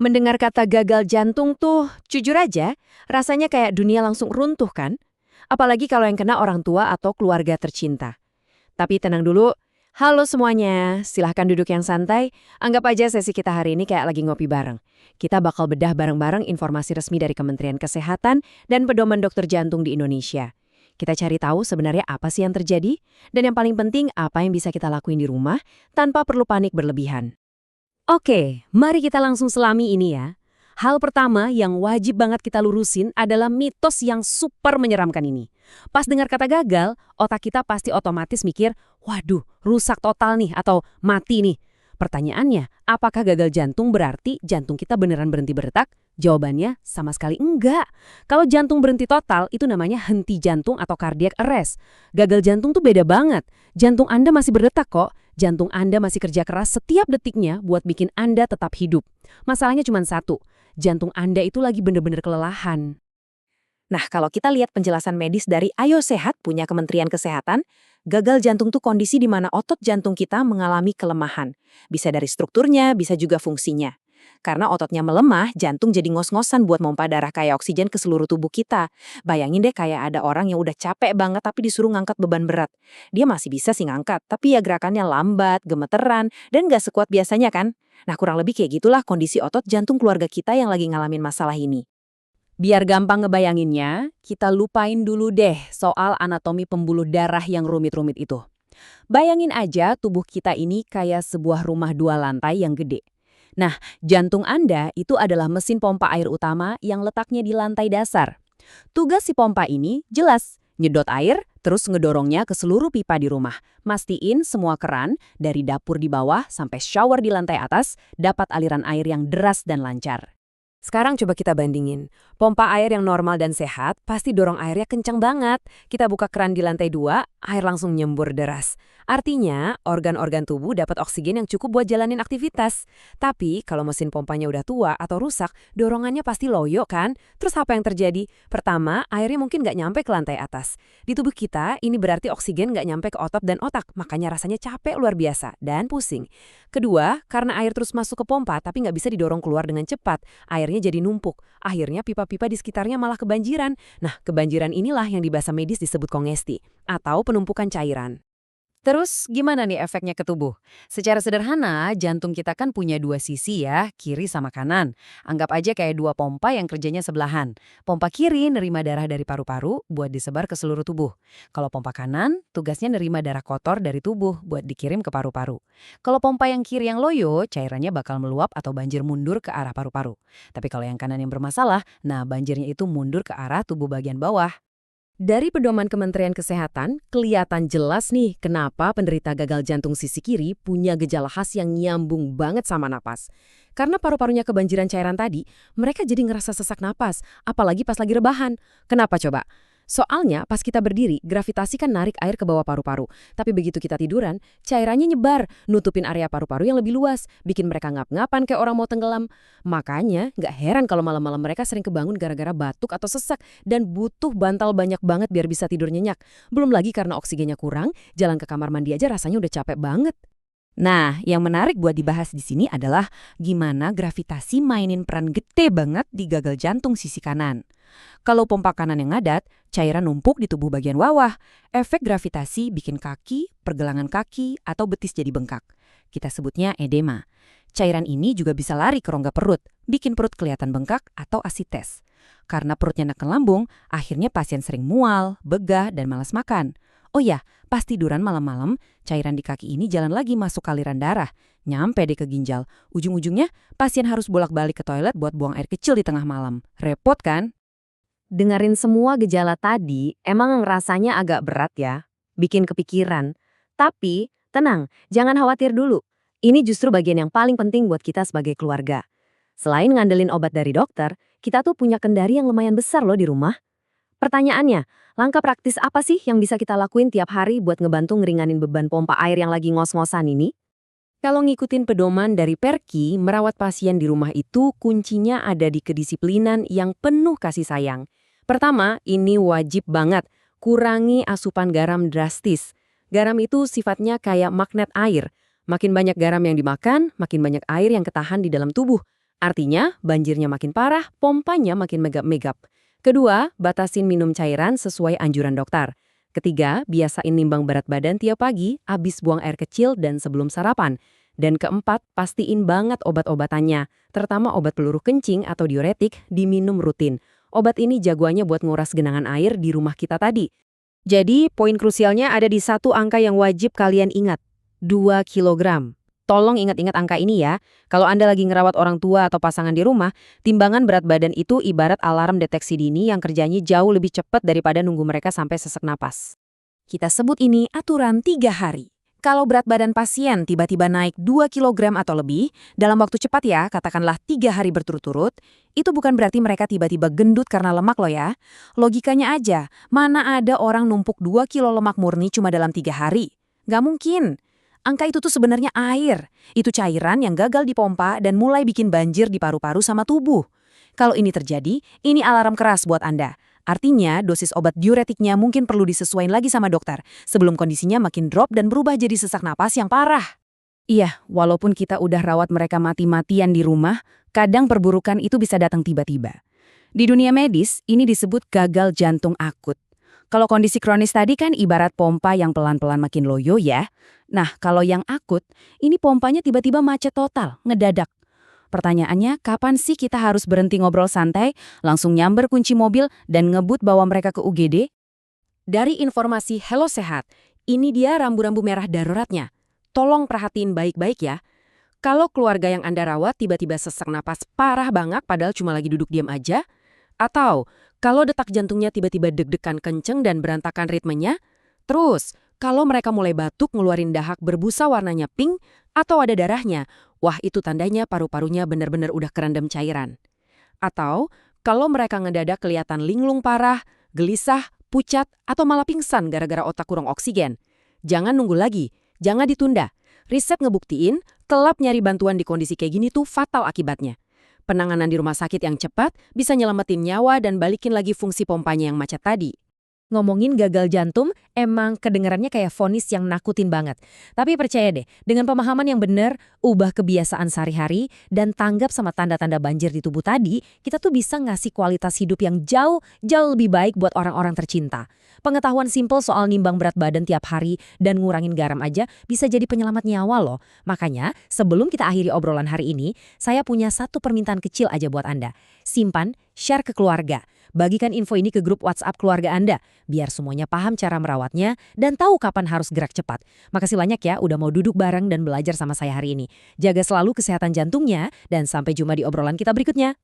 Mendengar kata gagal jantung tuh, jujur aja, rasanya kayak dunia langsung runtuh kan? Apalagi kalau yang kena orang tua atau keluarga tercinta. Tapi tenang dulu. Halo semuanya, silahkan duduk yang santai. Anggap aja sesi kita hari ini kayak lagi ngopi bareng. Kita bakal bedah bareng-bareng informasi resmi dari Kementerian Kesehatan dan pedoman dokter jantung di Indonesia. Kita cari tahu sebenarnya apa sih yang terjadi, dan yang paling penting apa yang bisa kita lakuin di rumah tanpa perlu panik berlebihan. Oke, mari kita langsung selami ini ya. Hal pertama yang wajib banget kita lurusin adalah mitos yang super menyeramkan ini. Pas dengar kata gagal, otak kita pasti otomatis mikir, waduh, rusak total nih atau mati nih. Pertanyaannya, apakah gagal jantung berarti jantung kita beneran berhenti berdetak? Jawabannya sama sekali enggak. Kalau jantung berhenti total, itu namanya henti jantung atau cardiac arrest. Gagal jantung tuh beda banget. Jantung Anda masih berdetak kok. Jantung Anda masih kerja keras setiap detiknya buat bikin Anda tetap hidup. Masalahnya cuma satu, jantung Anda itu lagi bener-bener kelelahan. Nah, kalau kita lihat penjelasan medis dari Ayo Sehat punya Kementerian Kesehatan, gagal jantung tuh kondisi di mana otot jantung kita mengalami kelemahan. Bisa dari strukturnya, bisa juga fungsinya. Karena ototnya melemah, jantung jadi ngos-ngosan buat mompa darah kayak oksigen ke seluruh tubuh kita. Bayangin deh kayak ada orang yang udah capek banget tapi disuruh ngangkat beban berat. Dia masih bisa sih ngangkat, tapi ya gerakannya lambat, gemeteran, dan gak sekuat biasanya kan? Nah, kurang lebih kayak gitulah kondisi otot jantung keluarga kita yang lagi ngalamin masalah ini. Biar gampang ngebayanginnya, kita lupain dulu deh soal anatomi pembuluh darah yang rumit-rumit itu. Bayangin aja tubuh kita ini kayak sebuah rumah 2 lantai yang gede. Nah, jantung Anda itu adalah mesin pompa air utama yang letaknya di lantai dasar. Tugas si pompa ini jelas, nyedot air, terus ngedorongnya ke seluruh pipa di rumah. Mastiin semua keran, dari dapur di bawah sampai shower di lantai atas, dapat aliran air yang deras dan lancar. Sekarang coba kita bandingin. Pompa air yang normal dan sehat pasti dorong airnya kencang banget. Kita buka keran di lantai 2, air langsung nyembur deras. Artinya, organ-organ tubuh dapat oksigen yang cukup buat jalanin aktivitas. Tapi, kalau mesin pompanya udah tua atau rusak, dorongannya pasti loyo kan? Terus apa yang terjadi? Pertama, airnya mungkin nggak nyampe ke lantai atas. Di tubuh kita, ini berarti oksigen nggak nyampe ke otot dan otak. Makanya rasanya capek luar biasa dan pusing. Kedua, karena air terus masuk ke pompa tapi nggak bisa didorong keluar dengan cepat, airnya jadi numpuk. Akhirnya pipa-pipa di sekitarnya malah kebanjiran. Nah, kebanjiran inilah yang di bahasa medis disebut kongesti atau penumpukan cairan. Terus gimana nih efeknya ke tubuh? Secara sederhana, jantung kita kan punya 2 sisi ya, kiri sama kanan. Anggap aja kayak 2 pompa yang kerjanya sebelahan. Pompa kiri nerima darah dari paru-paru buat disebar ke seluruh tubuh. Kalau pompa kanan, tugasnya nerima darah kotor dari tubuh buat dikirim ke paru-paru. Kalau pompa yang kiri yang loyo, cairannya bakal meluap atau banjir mundur ke arah paru-paru. Tapi kalau yang kanan yang bermasalah, nah banjirnya itu mundur ke arah tubuh bagian bawah. Dari pedoman Kementerian Kesehatan, kelihatan jelas nih kenapa penderita gagal jantung sisi kiri punya gejala khas yang nyambung banget sama napas. Karena paru-parunya kebanjiran cairan tadi, mereka jadi ngerasa sesak napas, apalagi pas lagi rebahan. Kenapa coba? Soalnya pas kita berdiri, gravitasi kan narik air ke bawah paru-paru. Tapi begitu kita tiduran, cairannya nyebar, nutupin area paru-paru yang lebih luas, bikin mereka ngap-ngapan kayak orang mau tenggelam. Makanya nggak heran kalau malam-malam mereka sering kebangun gara-gara batuk atau sesak dan butuh bantal banyak banget biar bisa tidur nyenyak. Belum lagi karena oksigennya kurang, jalan ke kamar mandi aja rasanya udah capek banget. Nah, yang menarik buat dibahas di sini adalah gimana gravitasi mainin peran gede banget di gagal jantung sisi kanan. Kalau pompa kanan yang ngadat, cairan numpuk di tubuh bagian bawah. Efek gravitasi bikin kaki, pergelangan kaki, atau betis jadi bengkak. Kita sebutnya edema. Cairan ini juga bisa lari ke rongga perut, bikin perut kelihatan bengkak atau asites. Karena perutnya neken lambung, akhirnya pasien sering mual, begah, dan malas makan. Oh ya, pas tiduran malam-malam, cairan di kaki ini jalan lagi masuk aliran darah. Nyampe deh ke ginjal. Ujung-ujungnya, pasien harus bolak-balik ke toilet buat buang air kecil di tengah malam. Repot kan? Dengerin semua gejala tadi, emang rasanya agak berat ya. Bikin kepikiran. Tapi, tenang, jangan khawatir dulu. Ini justru bagian yang paling penting buat kita sebagai keluarga. Selain ngandelin obat dari dokter, kita tuh punya kendari yang lumayan besar loh di rumah. Pertanyaannya, langkah praktis apa sih yang bisa kita lakuin tiap hari buat ngebantu ngeringanin beban pompa air yang lagi ngos-ngosan ini? Kalau ngikutin pedoman dari Perki, merawat pasien di rumah itu kuncinya ada di kedisiplinan yang penuh kasih sayang. Pertama, ini wajib banget, kurangi asupan garam drastis. Garam itu sifatnya kayak magnet air. Makin banyak garam yang dimakan, makin banyak air yang ketahan di dalam tubuh. Artinya, banjirnya makin parah, pompanya makin megap-megap. Kedua, batasin minum cairan sesuai anjuran dokter. Ketiga, biasain nimbang berat badan tiap pagi, abis buang air kecil dan sebelum sarapan. Dan keempat, pastiin banget obat-obatannya, terutama obat peluru kencing atau diuretik, diminum rutin. Obat ini jagoannya buat nguras genangan air di rumah kita tadi. Jadi, poin krusialnya ada di satu angka yang wajib kalian ingat. 2 kilogram. Tolong ingat-ingat angka ini ya. Kalau Anda lagi ngerawat orang tua atau pasangan di rumah, timbangan berat badan itu ibarat alarm deteksi dini yang kerjanya jauh lebih cepat daripada nunggu mereka sampai sesak napas. Kita sebut ini aturan 3 hari. Kalau berat badan pasien tiba-tiba naik 2 kilogram atau lebih, dalam waktu cepat ya, katakanlah 3 hari berturut-turut, itu bukan berarti mereka tiba-tiba gendut karena lemak loh ya. Logikanya aja, mana ada orang numpuk 2 kilo lemak murni cuma dalam 3 hari? Nggak mungkin. Angka itu tuh sebenarnya air. Itu cairan yang gagal dipompa dan mulai bikin banjir di paru-paru sama tubuh. Kalau ini terjadi, ini alarm keras buat Anda. Artinya, dosis obat diuretiknya mungkin perlu disesuaikan lagi sama dokter sebelum kondisinya makin drop dan berubah jadi sesak napas yang parah. Iya, walaupun kita udah rawat mereka mati-matian di rumah, kadang perburukan itu bisa datang tiba-tiba. Di dunia medis, ini disebut gagal jantung akut. Kalau kondisi kronis tadi kan ibarat pompa yang pelan-pelan makin loyo ya. Nah, kalau yang akut, ini pompanya tiba-tiba macet total, ngedadak. Pertanyaannya, kapan sih kita harus berhenti ngobrol santai, langsung nyamber kunci mobil, dan ngebut bawa mereka ke UGD? Dari informasi Hello Sehat, ini dia rambu-rambu merah daruratnya. Tolong perhatiin baik-baik ya. Kalau keluarga yang Anda rawat tiba-tiba sesak napas parah banget padahal cuma lagi duduk diam aja, atau kalau detak jantungnya tiba-tiba deg-degan kenceng dan berantakan ritmenya, terus kalau mereka mulai batuk ngeluarin dahak berbusa warnanya pink, atau ada darahnya, wah itu tandanya paru-parunya benar-benar udah kerendam cairan. Atau kalau mereka ngedadak kelihatan linglung parah, gelisah, pucat, atau malah pingsan gara-gara otak kurang oksigen. Jangan nunggu lagi, jangan ditunda. Riset ngebuktiin, telat nyari bantuan di kondisi kayak gini tuh fatal akibatnya. Penanganan di rumah sakit yang cepat bisa nyelamatin nyawa dan balikin lagi fungsi pompanya yang macet tadi. Ngomongin gagal jantung, emang kedengarannya kayak vonis yang nakutin banget. Tapi percaya deh, dengan pemahaman yang benar, ubah kebiasaan sehari-hari, dan tanggap sama tanda-tanda banjir di tubuh tadi, kita tuh bisa ngasih kualitas hidup yang jauh lebih baik buat orang-orang tercinta. Pengetahuan simpel soal nimbang berat badan tiap hari dan ngurangin garam aja bisa jadi penyelamat nyawa loh. Makanya, sebelum kita akhiri obrolan hari ini, saya punya satu permintaan kecil aja buat Anda. Simpan, share ke keluarga. Bagikan info ini ke grup WhatsApp keluarga Anda, biar semuanya paham cara merawatnya dan tahu kapan harus gerak cepat. Makasih banyak ya udah mau duduk bareng dan belajar sama saya hari ini. Jaga selalu kesehatan jantungnya, dan sampai jumpa di obrolan kita berikutnya.